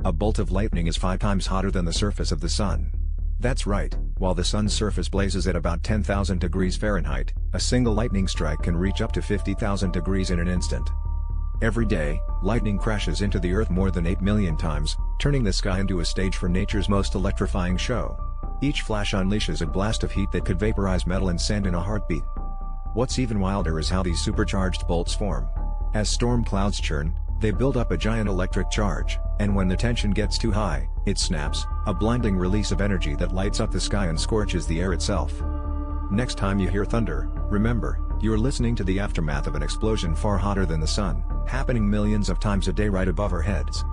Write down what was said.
A bolt of lightning is 5 times hotter than the surface of the sun. That's right, while the sun's surface blazes at about 10,000 degrees Fahrenheit, a single lightning strike can reach up to 50,000 degrees in an instant. Every day, lightning crashes into the earth more than 8 million times, turning the sky into a stage for nature's most electrifying show. Each flash unleashes a blast of heat that could vaporize metal and sand in a heartbeat. What's even wilder is how these supercharged bolts form. As storm clouds churn, they build up a giant electric charge, and when the tension gets too high, it snaps, a blinding release of energy that lights up the sky and scorches the air itself. Next time you hear thunder, remember, you're listening to the aftermath of an explosion far hotter than the sun, happening millions of times a day right above our heads.